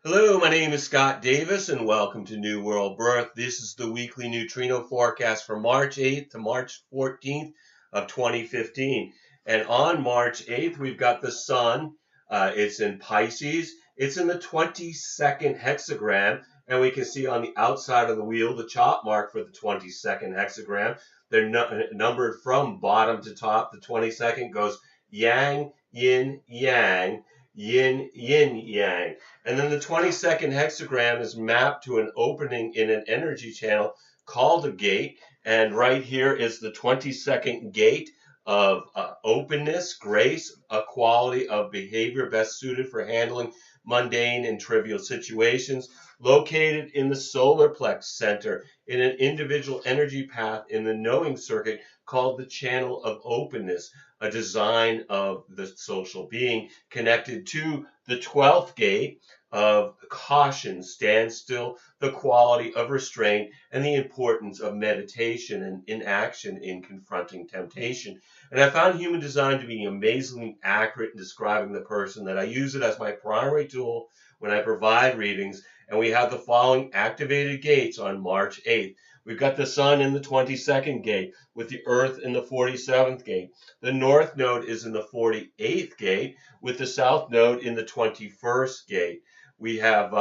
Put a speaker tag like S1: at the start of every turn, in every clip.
S1: Hello, my name is Scott Davis, and welcome to New World Birth. This is the weekly neutrino forecast for March 8th to March 14th of 2015. And on March 8th, we've got the sun. It's in Pisces. It's in the 22nd hexagram, and we can see on the outside of the wheel the chop mark for the 22nd hexagram. They're numbered from bottom to top. The 22nd goes yang, yin, yang, yin, yin, yang. And then the 22nd hexagram is mapped to an opening in an energy channel called a gate. And right here is the 22nd gate of openness, grace, a quality of behavior best suited for handling mundane and trivial situations, located in the solar plex center in an individual energy path in the knowing circuit called the channel of openness, a design of the social being connected to the 12th gate of caution, standstill, the quality of restraint, and the importance of meditation and inaction in confronting temptation. And I found human design to be amazingly accurate in describing the person that I use it as my primary tool when I provide readings. And we have the following activated gates on March 8th. We've got the sun in the 22nd gate with the earth in the 47th gate. The north node is in the 48th gate with the south node in the 21st gate. We have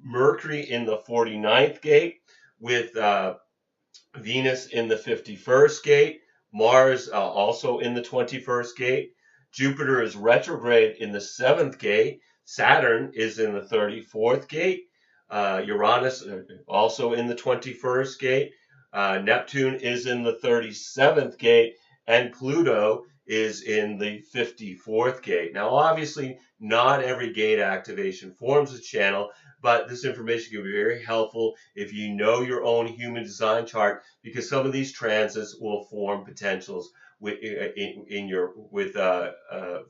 S1: Mercury in the 49th gate with Venus in the 51st gate, Mars also in the 21st gate. Jupiter is retrograde in the 7th gate. Saturn is in the 34th gate. Uranus also in the 21st gate. Neptune is in the 37th gate. And Pluto is in the 54th gate. Now, obviously, not every gate activation forms a channel, but this information can be very helpful if you know your own human design chart, because some of these transits will form potentials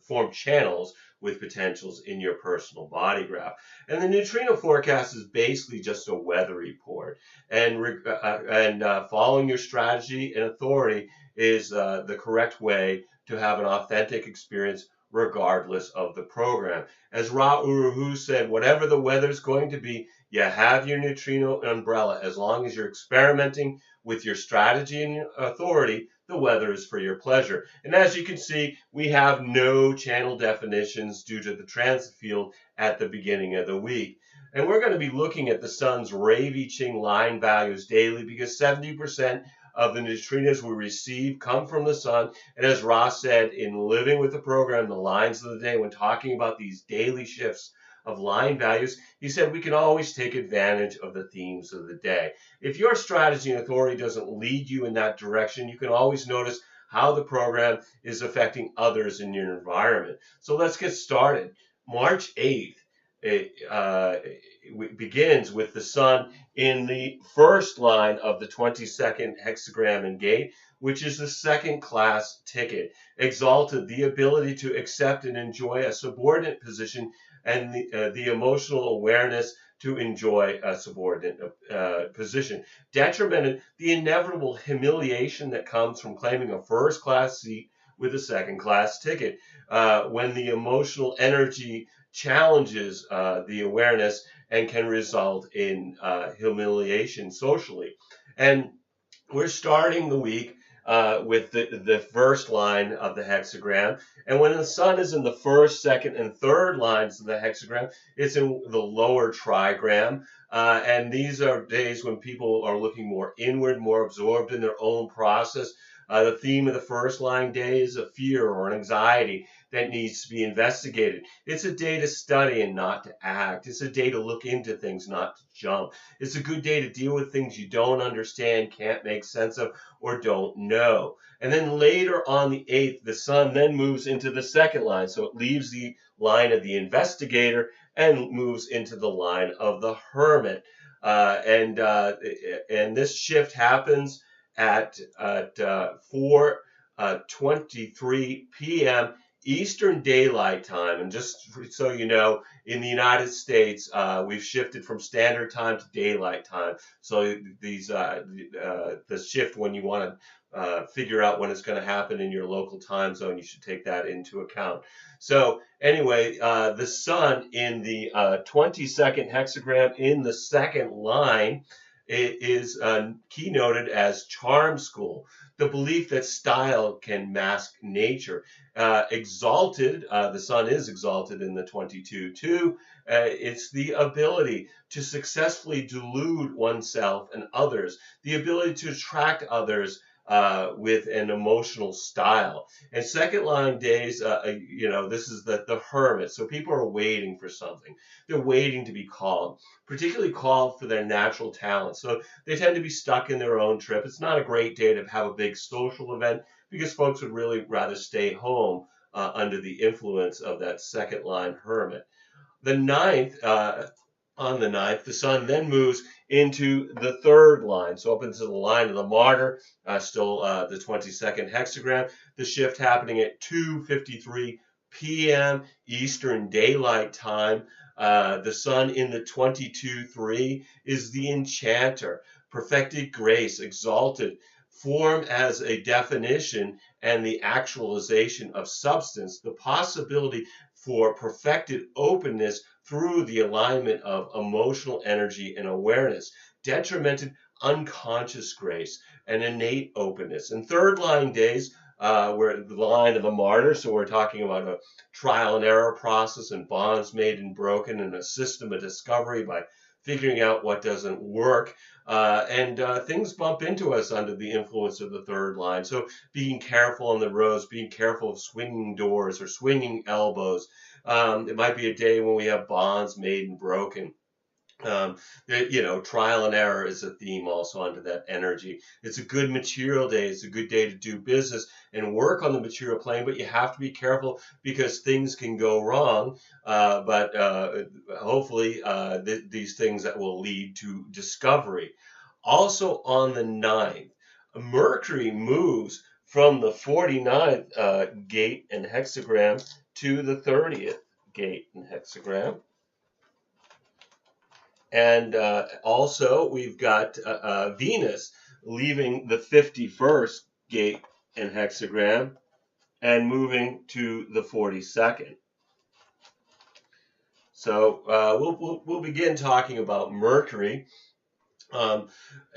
S1: form channels with potentials in your personal body graph. And the neutrino forecast is basically just a weather report, and following your strategy and authority is the correct way to have an authentic experience regardless of the program. As Ra Uru Hu said, whatever the weather's going to be, you have your neutrino umbrella. As long as you're experimenting with your strategy and authority, the weather is for your pleasure. And as you can see, we have no channel definitions due to the transit field at the beginning of the week. And we're going to be looking at the sun's Ravi Ching line values daily, because 70% of the neutrinos we receive come from the sun. And as Ross said in Living with the Program, the lines of the day, when talking about these daily shifts of line values, he said we can always take advantage of the themes of the day. If your strategy and authority doesn't lead you in that direction, you can always notice how the program is affecting others in your environment. So let's get started. March 8th. It begins with the sun in the first line of the 22nd hexagram and gate, which is the second class ticket. Exalted, the ability to accept and enjoy a subordinate position, and the emotional awareness to enjoy a subordinate position. Detrimented, the inevitable humiliation that comes from claiming a first class seat with a second class ticket. When the emotional energy challenges the awareness and can result in humiliation socially. And we're starting the week with the first line of the hexagram. And when the sun is in the first, second, and third lines of the hexagram, it's in the lower trigram. And these are days when people are looking more inward, more absorbed in their own process. The theme of the first line day is a fear or an anxiety that needs to be investigated. It's a day to study and not to act. It's a day to look into things, not to jump. It's a good day to deal with things you don't understand, can't make sense of, or don't know. And then later on the 8th, the sun then moves into the second line. So it leaves the line of the investigator and moves into the line of the hermit. And this shift happens at 4:23 p.m. Eastern Daylight Time, and just so you know, in the United States, we've shifted from Standard Time to Daylight Time. So the shift when you want to figure out when it's going to happen in your local time zone, you should take that into account. So anyway, the sun in the 22nd hexagram in the second line is keynoted as charm school, the belief that style can mask nature. Exalted, the sun is exalted in the 22-2. It's the ability to successfully delude oneself and others, the ability to attract others with an emotional style. And second line days, this is the hermit. So people are waiting for something. They're waiting to be called, particularly called for their natural talents. So they tend to be stuck in their own trip. It's not a great day to have a big social event because folks would really rather stay home under the influence of that second line hermit. The ninth, on the ninth, the sun then moves into the third line, so up into the line of the martyr, still the 22nd hexagram. The shift happening at 2:53 p.m. Eastern Daylight Time. The sun in the 22-3 is the enchanter, perfected grace, exalted, form as a definition and the actualization of substance, the possibility for perfected openness through the alignment of emotional energy and awareness, detrimented unconscious grace, and innate openness. And third line days, we're the line of the martyr, so we're talking about a trial and error process and bonds made and broken and a system of discovery by figuring out what doesn't work. And things bump into us under the influence of the third line. So being careful on the roads, being careful of swinging doors or swinging elbows. It might be a day when we have bonds made and broken. Trial and error is a theme also under that energy. It's a good material day. It's a good day to do business and work on the material plane, but you have to be careful because things can go wrong. But hopefully these things that will lead to discovery. Also on the 9th, Mercury moves from the 49th gate and hexagram to the 30th gate and hexagram. And also, we've got Venus leaving the 51st gate and hexagram and moving to the 42nd. So we'll begin talking about Mercury.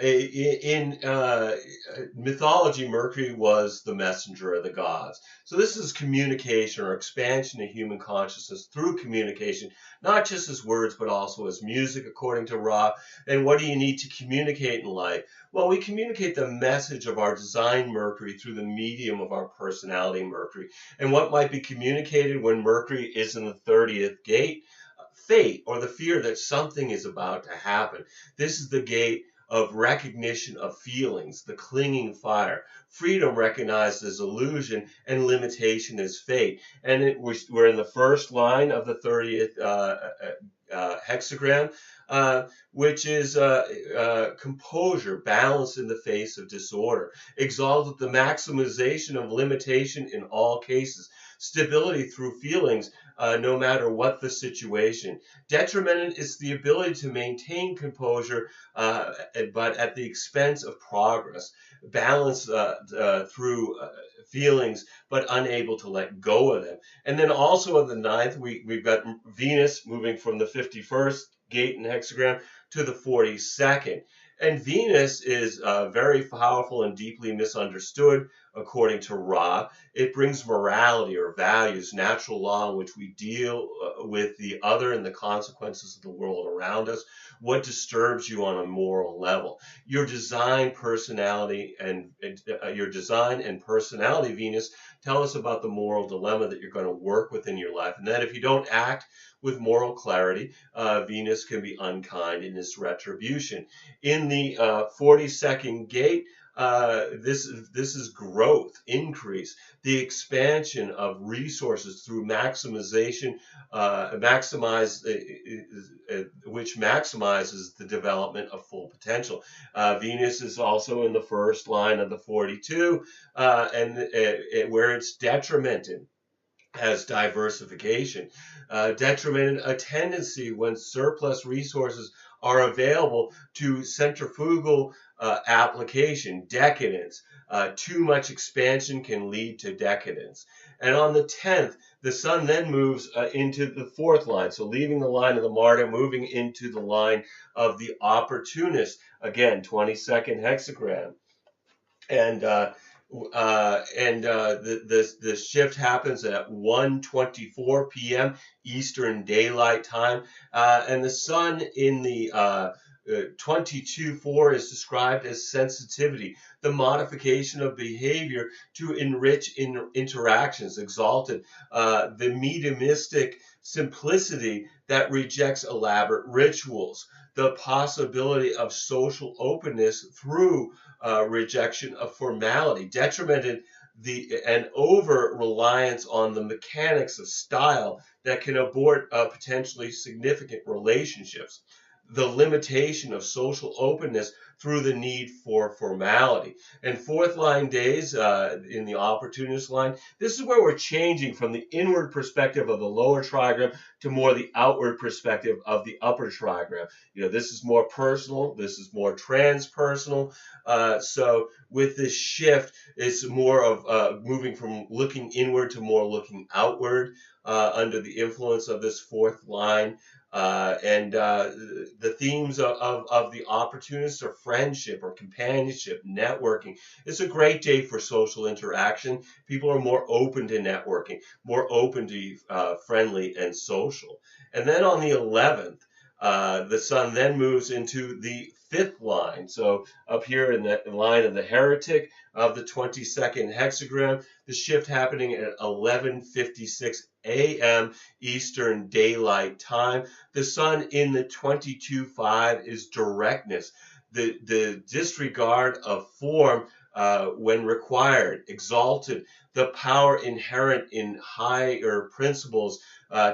S1: In mythology, Mercury was the messenger of the gods. So this is communication or expansion of human consciousness through communication, not just as words, but also as music, according to Ra. And what do you need to communicate in life? Well, we communicate the message of our design Mercury through the medium of our personality Mercury. And what might be communicated when Mercury is in the 30th gate? Fate, or the fear that something is about to happen. This is the gate of recognition of feelings, the clinging fire. Freedom recognized as illusion and limitation as fate. And we're in the first line of the 30th hexagram, which is composure, balance in the face of disorder. Exalted, the maximization of limitation in all cases. Stability through feelings, no matter what the situation. Detrimented is the ability to maintain composure, but at the expense of progress. Balance through feelings, but unable to let go of them. And then also on the 9th, we've got Venus moving from the 51st gate and hexagram to the 42nd. And Venus is very powerful and deeply misunderstood, according to Ra. It brings morality or values, natural law in which we deal with the other and the consequences of the world around us. What disturbs you on a moral level? Your design, personality, and your design and personality, Venus, tell us about the moral dilemma that you're going to work with in your life. And then if you don't act with moral clarity, Venus can be unkind in its retribution. In the 42nd gate, this is growth, increase, the expansion of resources through maximization, which maximizes the development of full potential. Venus is also in the first line of the 42, and where it's detrimented. as diversification. Detriment, a tendency when surplus resources are available to centrifugal application, decadence. Too much expansion can lead to decadence. And on the 10th, the sun then moves into the fourth line. So leaving the line of the martyr, moving into the line of the opportunist. Again, 22nd hexagram. And the shift happens at 1:24 p.m. Eastern Daylight Time, and the sun in the 22:4 is described as sensitivity, the modification of behavior to enrich interactions, exalted, the mediumistic simplicity that rejects elaborate rituals, the possibility of social openness through rejection of formality, detrimented an over reliance on the mechanics of style that can abort potentially significant relationships, the limitation of social openness through the need for formality. And fourth line days in the opportunist line, this is where we're changing from the inward perspective of the lower trigram to more the outward perspective of the upper trigram. This is more personal, this is more transpersonal. So with this shift, it's more of moving from looking inward to more looking outward under the influence of this fourth line. The themes of the opportunists are friendship or companionship, networking. It's a great day for social interaction. People are more open to networking, more open to friendly and social. And then on the 11th, the sun then moves into the fifth line. So up here in the line of the heretic of the 22nd hexagram, the shift happening at 11:56 a.m. Eastern Daylight Time. The sun in the 22:5 is directness, the disregard of form when required, exalted, the power inherent in higher principles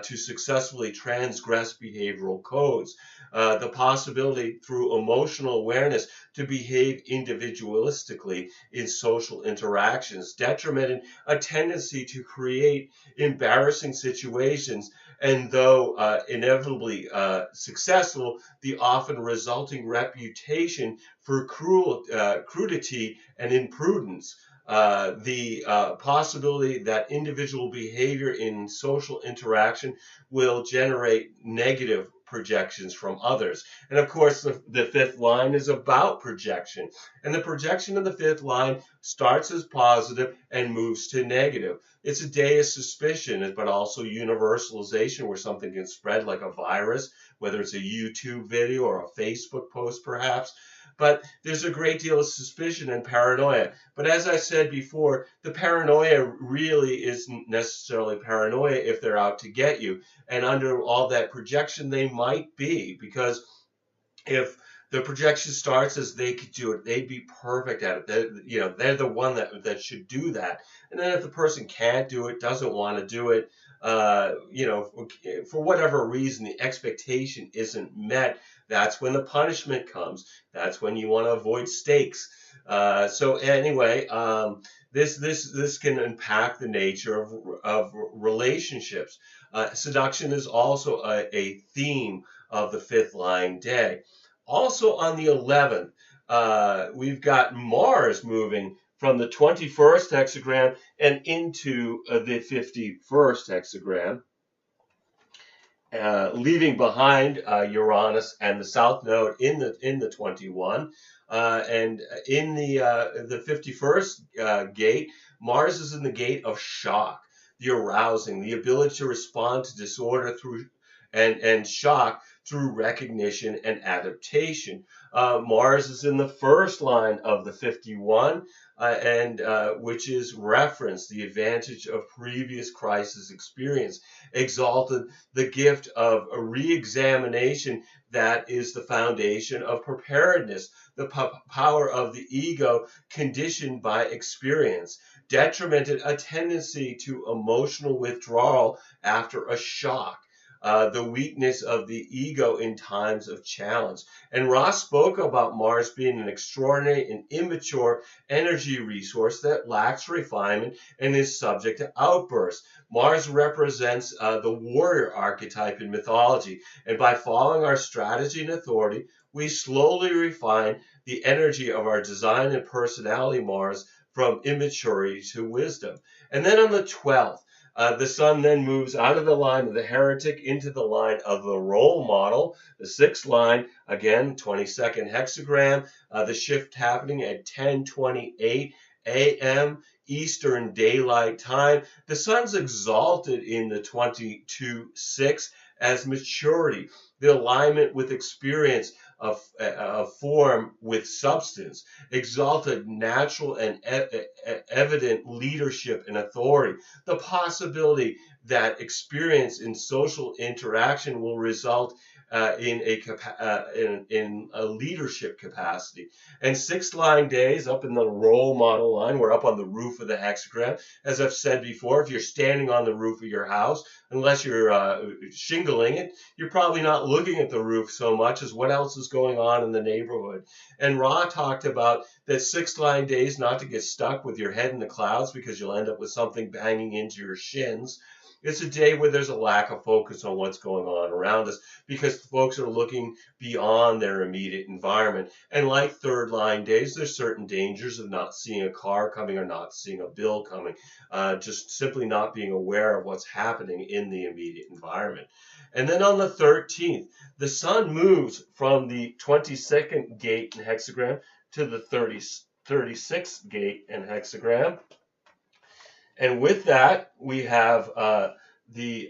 S1: to successfully transgress behavioral codes, the possibility through emotional awareness to behave individualistically in social interactions, detrimenting a tendency to create embarrassing situations, and though inevitably successful, the often resulting reputation for crudity and imprudence. The possibility that individual behavior in social interaction will generate negative projections from others. And of course, the fifth line is about projection. And the projection of the fifth line starts as positive and moves to negative. It's a day of suspicion, but also universalization, where something can spread like a virus, whether it's a YouTube video or a Facebook post, perhaps. But there's a great deal of suspicion and paranoia. But as I said before, the paranoia really isn't necessarily paranoia if they're out to get you. And under all that projection, they might be, because if the projection starts as they could do it, they'd be perfect at it. They're the one that should do that. And then if the person can't do it, doesn't want to do it, for whatever reason, the expectation isn't met, that's when the punishment comes. That's when you want to avoid stakes. So anyway, this can impact the nature of relationships. Seduction is also a theme of the fifth line day. Also on the 11th, we've got Mars moving from the 21st hexagram and into the 51st hexagram, leaving behind Uranus and the South Node in the 21. And in the 51st gate, Mars is in the gate of shock, the arousing, the ability to respond to disorder through and shock through recognition and adaptation. Mars is in the first line of the 51, and which is reference, the advantage of previous crisis experience, exalted, the gift of a re-examination that is the foundation of preparedness, the power of the ego conditioned by experience, detrimented, a tendency to emotional withdrawal after a shock. the weakness of the ego in times of challenge. And Ross spoke about Mars being an extraordinary and immature energy resource that lacks refinement and is subject to outbursts. Mars represents the warrior archetype in mythology, and by following our strategy and authority, we slowly refine the energy of our design and personality Mars from immaturity to wisdom. And then on the 12th, the sun then moves out of the line of the heretic into the line of the role model, the 6th line, again, 22nd hexagram, the shift happening at 10:28 a.m. Eastern Daylight Time. The sun's exalted in the 22-6 as maturity, the alignment with experience of form with substance, exalted natural and evident leadership and authority, the possibility that experience in social interaction will result in a leadership capacity. And 6 line days up in the role model line, we're up on the roof of the hexagram. As I've said before, if you're standing on the roof of your house, unless you're shingling it, you're probably not looking at the roof so much as what else is going on in the neighborhood. And Ra talked about that 6 line days, not to get stuck with your head in the clouds because you'll end up with something banging into your shins. It's a day where there's a lack of focus on what's going on around us because folks are looking beyond their immediate environment. And like 3rd line days, there's certain dangers of not seeing a car coming or not seeing a bill coming, just simply not being aware of what's happening in the immediate environment. And then on the 13th, the sun moves from the 22nd gate and hexagram to the 36th gate and hexagram. And with that, we have the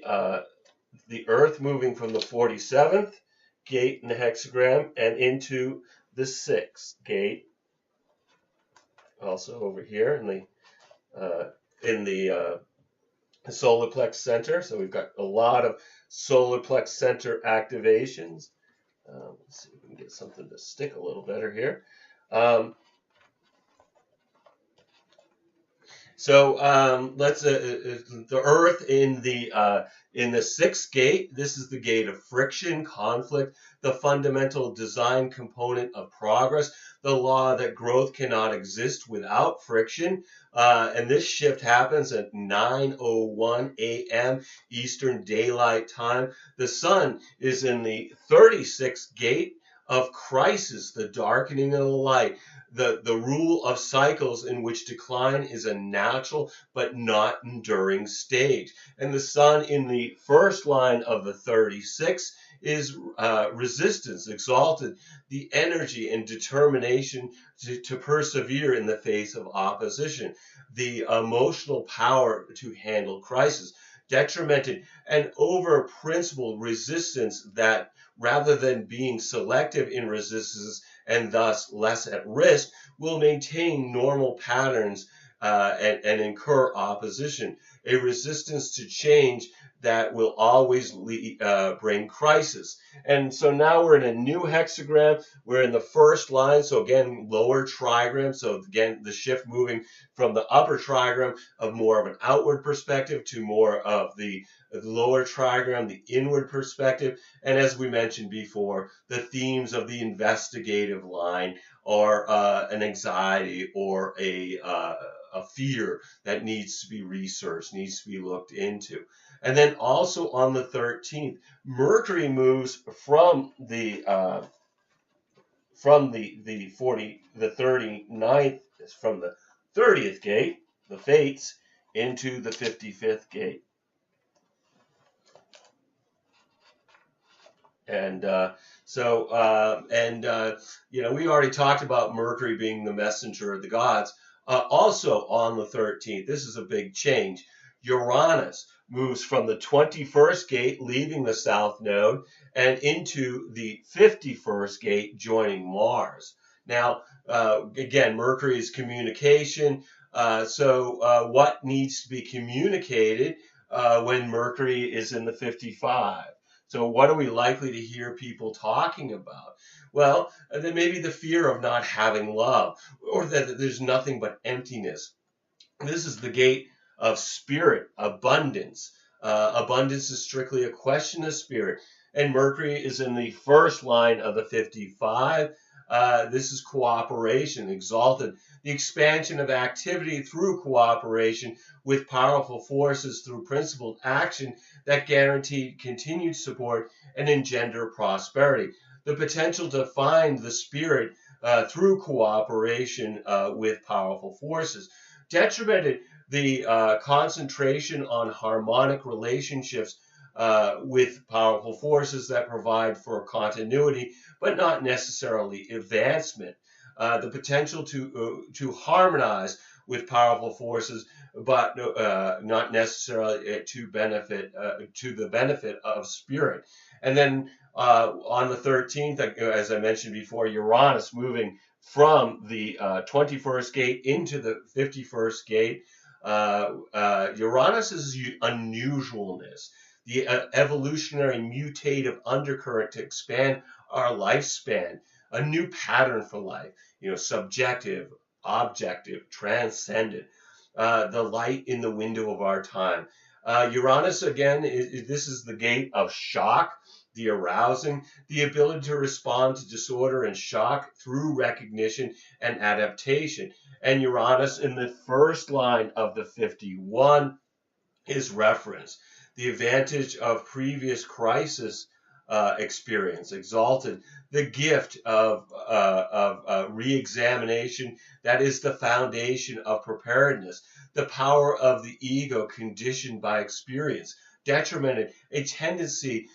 S1: Earth moving from the 47th gate in the hexagram and into the 6th gate. Also over here in the solar plex center. So we've got a lot of solar plex center activations. Let's see if we can get something to stick a little better here. So let's the Earth in the 6th gate. This is the gate of friction, conflict, the fundamental design component of progress, the law that growth cannot exist without friction. And this shift happens at 9:01 a.m. Eastern Daylight Time. The sun is in the 36th gate of crisis, the darkening of the light, the rule of cycles in which decline is a natural but not enduring stage. And the sun in the 1st line of the 36 is resistance, exalted, the energy and determination to persevere in the face of opposition, the emotional power to handle crisis, detrimented and over principled resistance that rather than being selective in resistance and thus less at risk, will maintain normal patterns and incur opposition, a resistance to change that will always bring crisis. And so now we're in a new hexagram. We're in the 1st line, so again, lower trigram. So again, the shift moving from the upper trigram of more of an outward perspective to more of the lower trigram, the inward perspective. And as we mentioned before, the themes of the investigative line are an anxiety or a fear that needs to be researched, needs to be looked into. And then also on the 13th, Mercury moves from the 39th, from the 30th gate, the Fates, into the 55th gate. And we already talked about Mercury being the messenger of the gods. Also on the 13th, this is a big change. Uranus moves from the 21st gate, leaving the south node, and into the 51st gate, joining Mars. Now, again, Mercury is communication. So what needs to be communicated when Mercury is in the 55? So what are we likely to hear people talking about? Well, then maybe the fear of not having love, or that there's nothing but emptiness. This is the gate of spirit, abundance, Abundance is strictly a question of spirit. And Mercury is in the first line of the 55. This is cooperation, exalted, the expansion of activity through cooperation with powerful forces through principled action that guarantee continued support and engender prosperity. The potential to find the spirit through cooperation with powerful forces. Detrimented, the concentration on harmonic relationships with powerful forces that provide for continuity, but not necessarily advancement. The potential to harmonize with powerful forces, but not necessarily to the benefit of spirit. And then on the 13th, as I mentioned before, Uranus moving from the 21st gate into the 51st gate. Uranus' unusualness, the evolutionary mutative undercurrent to expand our lifespan, a new pattern for life, subjective, objective, transcendent, the light in the window of our time. Uranus, again, this is the gate of shock, the arousing, the ability to respond to disorder and shock through recognition and adaptation. And Uranus in the first line of the 51 is referenced. The advantage of previous crisis experience, exalted, the gift of re-examination that is the foundation of preparedness, the power of the ego conditioned by experience, detrimented, a tendency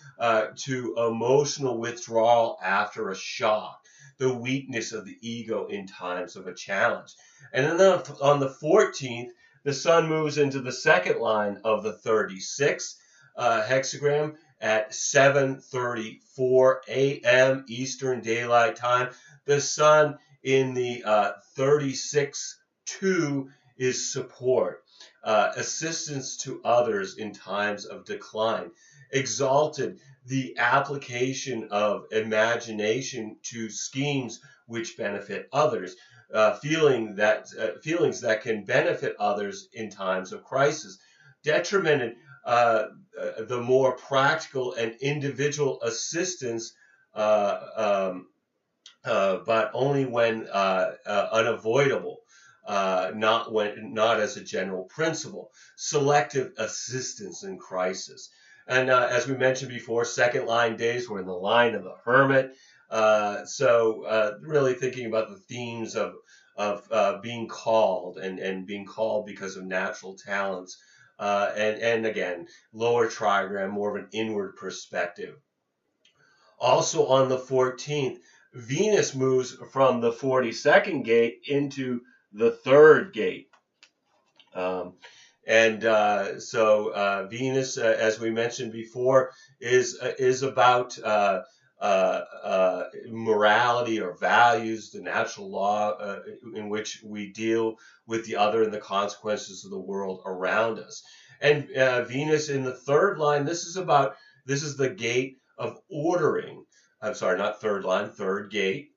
S1: to emotional withdrawal after a shock, the weakness of the ego in times of a challenge. And then on the 14th, the sun moves into the second line of the 36 hexagram at 7:34 a.m. Eastern Daylight Time. The sun in the 36-2 is support, assistance to others in times of decline. Exalted, the application of imagination to schemes which benefit others. Feelings that can benefit others in times of crisis. Detrimented, the more practical and individual assistance, but only when unavoidable, not as a general principle. Selective assistance in crisis. And as we mentioned before, second line days were in the line of the hermit. So really thinking about the themes of being called and being called because of natural talents. And again, lower trigram, more of an inward perspective. Also on the 14th, Venus moves from the 42nd gate into the third gate. So Venus, as we mentioned before, is about morality or values, the natural law in which we deal with the other and the consequences of the world around us. And Venus in the third line, this is the gate of ordering. I'm sorry, not third line, third gate,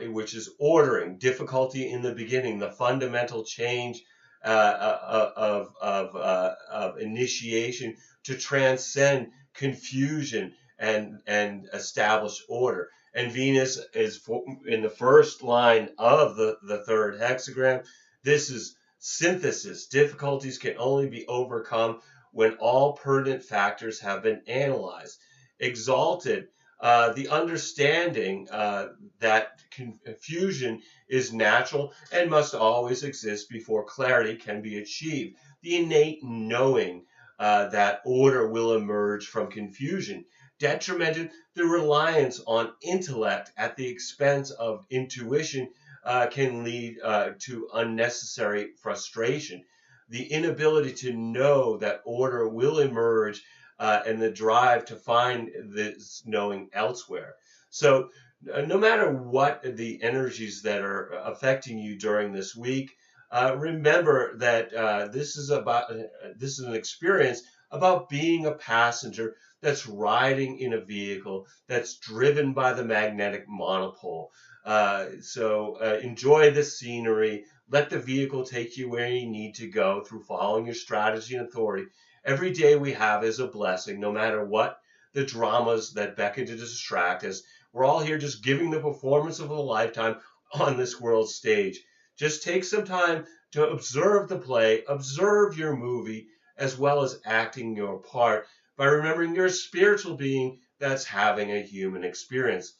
S1: which is ordering, difficulty in the beginning, the fundamental change of initiation to transcend confusion and establish order. And Venus is in the first line of the third hexagram. This is synthesis. Difficulties can only be overcome when all pertinent factors have been analyzed. Exalted, the understanding that confusion is natural and must always exist before clarity can be achieved. The innate knowing that order will emerge from confusion. Detrimented, the reliance on intellect at the expense of intuition can lead to unnecessary frustration. The inability to know that order will emerge and the drive to find this knowing elsewhere. So no matter what the energies that are affecting you during this week, remember that this is an experience about being a passenger that's riding in a vehicle that's driven by the magnetic monopole. So enjoy the scenery. Let the vehicle take you where you need to go through following your strategy and authority. Every day we have is a blessing, no matter what the dramas that beckon to distract us. We're all here just giving the performance of a lifetime on this world stage. Just take some time to observe the play, observe your movie, as well as acting your part by remembering you're a spiritual being that's having a human experience.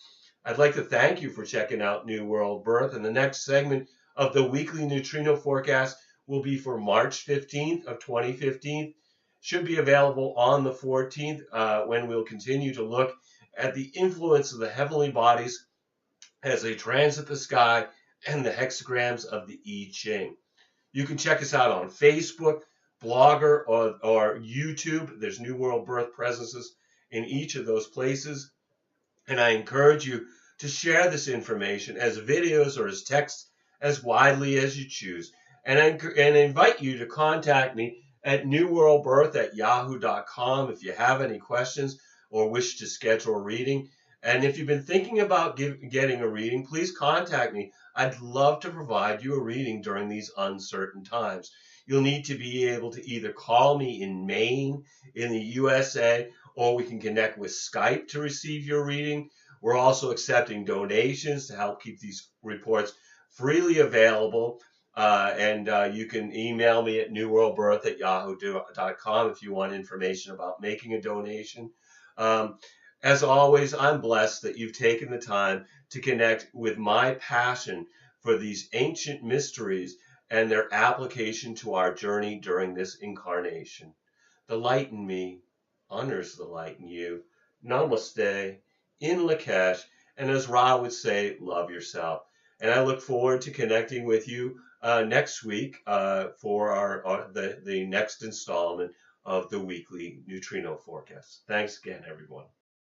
S1: I'd like to thank you for checking out New World Birth, and the next segment of the weekly neutrino forecast will be for March 15th of 2015. Should be available on the 14th when we'll continue to look at the influence of the heavenly bodies as they transit the sky and the hexagrams of the I Ching. You can check us out on Facebook, Blogger, or YouTube. There's New World Birth presences in each of those places. And I encourage you to share this information as videos or as text as widely as you choose. And I invite you to contact me at newworldbirth@yahoo.com if you have any questions or wish to schedule a reading. And if you've been thinking about getting a reading, please contact me. I'd love to provide you a reading during these uncertain times. You'll need to be able to either call me in Maine, in the USA, or we can connect with Skype to receive your reading. We're also accepting donations to help keep these reports freely available. You can email me at newworldbirth@yahoo.com if you want information about making a donation. As always, I'm blessed that you've taken the time to connect with my passion for these ancient mysteries and their application to our journey during this incarnation. The light in me honors the light in you. Namaste, in Lakesh, and as Ra would say, love yourself. And I look forward to connecting with you next week for the next installment of the weekly neutrino forecast. Thanks again, everyone.